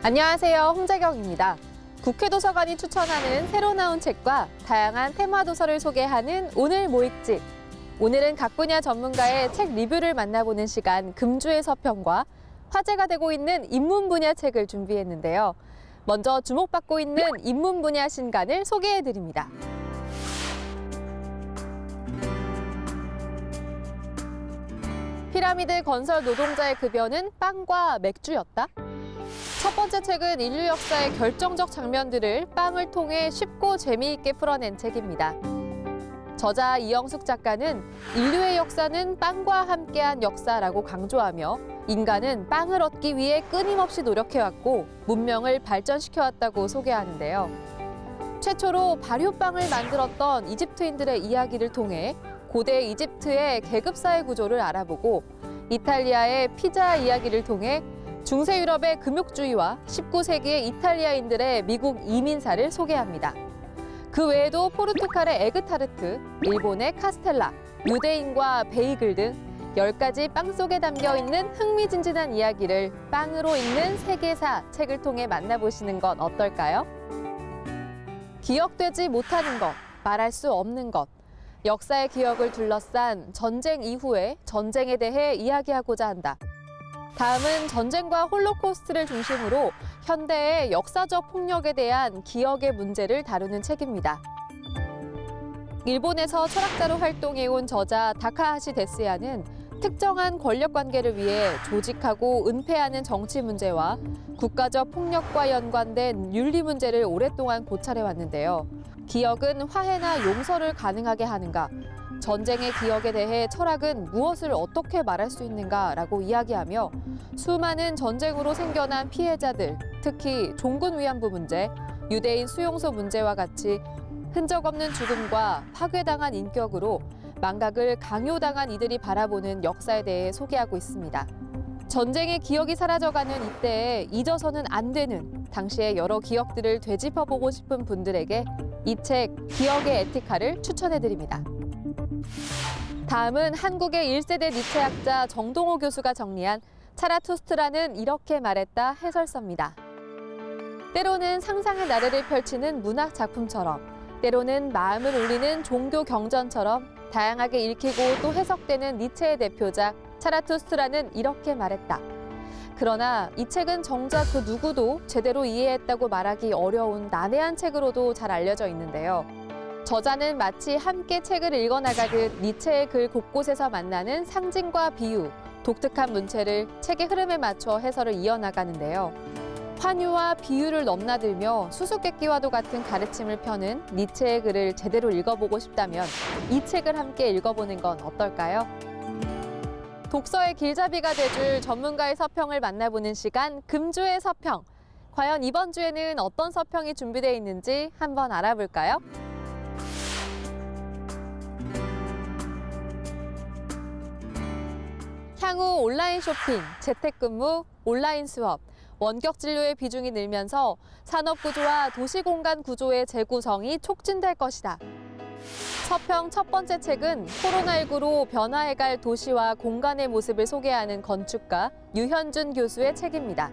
안녕하세요. 홍재경입니다. 국회 도서관이 추천하는 새로 나온 책과 다양한 테마 도서를 소개하는 오늘 모익집. 오늘은 각 분야 전문가의 책 리뷰를 만나보는 시간 금주의 서평과 화제가 되고 있는 인문 분야 책을 준비했는데요. 먼저 주목받고 있는 인문 분야 신간을 소개해드립니다. 피라미드 건설 노동자의 급여는 빵과 맥주였다? 첫 번째 책은 인류 역사의 결정적 장면들을 빵을 통해 쉽고 재미있게 풀어낸 책입니다. 저자 이영숙 작가는 인류의 역사는 빵과 함께한 역사라고 강조하며 인간은 빵을 얻기 위해 끊임없이 노력해왔고 문명을 발전시켜왔다고 소개하는데요. 최초로 발효빵을 만들었던 이집트인들의 이야기를 통해 고대 이집트의 계급사회 구조를 알아보고 이탈리아의 피자 이야기를 통해 중세 유럽의 금욕주의와 19세기의 이탈리아인들의 미국 이민사를 소개합니다. 그 외에도 포르투갈의 에그타르트, 일본의 카스텔라, 유대인과 베이글 등 10가지 빵 속에 담겨 있는 흥미진진한 이야기를 빵으로 읽는 세계사 책을 통해 만나보시는 건 어떨까요? 기억되지 못하는 것, 말할 수 없는 것. 역사의 기억을 둘러싼 전쟁 이후의 전쟁에 대해 이야기하고자 한다. 다음은 전쟁과 홀로코스트를 중심으로 현대의 역사적 폭력에 대한 기억의 문제를 다루는 책입니다. 일본에서 철학자로 활동해온 저자 다카하시 데스야는 특정한 권력 관계를 위해 조직하고 은폐하는 정치 문제와 국가적 폭력과 연관된 윤리 문제를 오랫동안 고찰해왔는데요. 기억은 화해나 용서를 가능하게 하는가? 전쟁의 기억에 대해 철학은 무엇을 어떻게 말할 수 있는가라고 이야기하며 수많은 전쟁으로 생겨난 피해자들, 특히 종군 위안부 문제, 유대인 수용소 문제와 같이 흔적 없는 죽음과 파괴당한 인격으로 망각을 강요당한 이들이 바라보는 역사에 대해 소개하고 있습니다. 전쟁의 기억이 사라져가는 이때에 잊어서는 안 되는 당시의 여러 기억들을 되짚어보고 싶은 분들에게 이 책 기억의 에티카를 추천해드립니다. 다음은 한국의 1세대 니체학자 정동호 교수가 정리한 차라투스트라는 이렇게 말했다 해설서입니다. 때로는 상상의 나래를 펼치는 문학 작품처럼, 때로는 마음을 울리는 종교 경전처럼 다양하게 읽히고 또 해석되는 니체의 대표작 차라투스트라는 이렇게 말했다. 그러나 이 책은 정작 그 누구도 제대로 이해했다고 말하기 어려운 난해한 책으로도 잘 알려져 있는데요. 저자는 마치 함께 책을 읽어나가듯 니체의 글 곳곳에서 만나는 상징과 비유, 독특한 문체를 책의 흐름에 맞춰 해설을 이어나가는데요. 환유와 비유를 넘나들며 수수께끼와도 같은 가르침을 펴는 니체의 글을 제대로 읽어보고 싶다면 이 책을 함께 읽어보는 건 어떨까요? 독서의 길잡이가 돼줄 전문가의 서평을 만나보는 시간 금주의 서평. 과연 이번 주에는 어떤 서평이 준비되어 있는지 한번 알아볼까요? 향후 온라인 쇼핑, 재택근무, 온라인 수업, 원격 진료의 비중이 늘면서 산업 구조와 도시 공간 구조의 재구성이 촉진될 것이다. 서평 첫 번째 책은 코로나19로 변화해갈 도시와 공간의 모습을 소개하는 건축가 유현준 교수의 책입니다.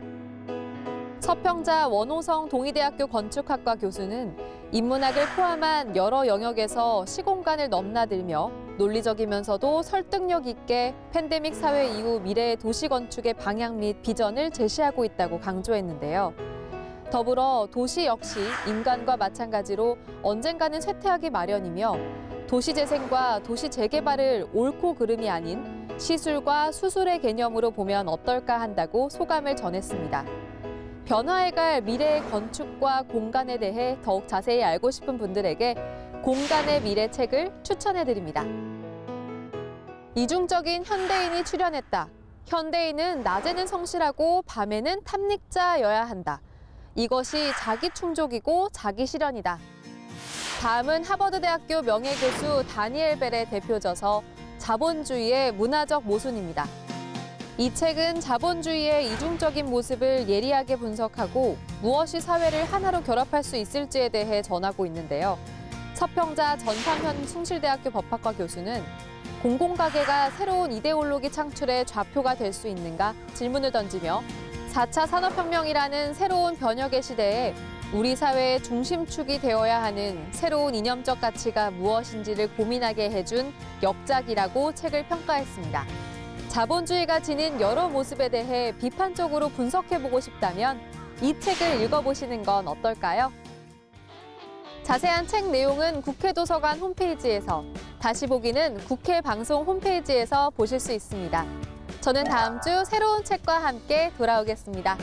서평자 원호성 동의대학교 건축학과 교수는 인문학을 포함한 여러 영역에서 시공간을 넘나들며 논리적이면서도 설득력 있게 팬데믹 사회 이후 미래의 도시 건축의 방향 및 비전을 제시하고 있다고 강조했는데요. 더불어 도시 역시 인간과 마찬가지로 언젠가는 쇠퇴하기 마련이며 도시 재생과 도시 재개발을 옳고 그름이 아닌 시술과 수술의 개념으로 보면 어떨까 한다고 소감을 전했습니다. 변화해갈 미래의 건축과 공간에 대해 더욱 자세히 알고 싶은 분들에게 공간의 미래 책을 추천해드립니다. 이중적인 현대인이 출연했다. 현대인은 낮에는 성실하고 밤에는 탐닉자여야 한다. 이것이 자기 충족이고 자기 실현이다. 다음은 하버드대학교 명예교수 다니엘 벨의 대표저서 자본주의의 문화적 모순입니다. 이 책은 자본주의의 이중적인 모습을 예리하게 분석하고 무엇이 사회를 하나로 결합할 수 있을지에 대해 전하고 있는데요. 서평자 전상현 숭실대학교 법학과 교수는 공공가게가 새로운 이데올로기 창출의 좌표가 될 수 있는가 질문을 던지며 4차 산업혁명이라는 새로운 변혁의 시대에 우리 사회의 중심축이 되어야 하는 새로운 이념적 가치가 무엇인지를 고민하게 해준 역작이라고 책을 평가했습니다. 자본주의가 지닌 여러 모습에 대해 비판적으로 분석해보고 싶다면 이 책을 읽어보시는 건 어떨까요? 자세한 책 내용은 국회 도서관 홈페이지에서, 다시 보기는 국회 방송 홈페이지에서 보실 수 있습니다. 저는 다음 주 새로운 책과 함께 돌아오겠습니다.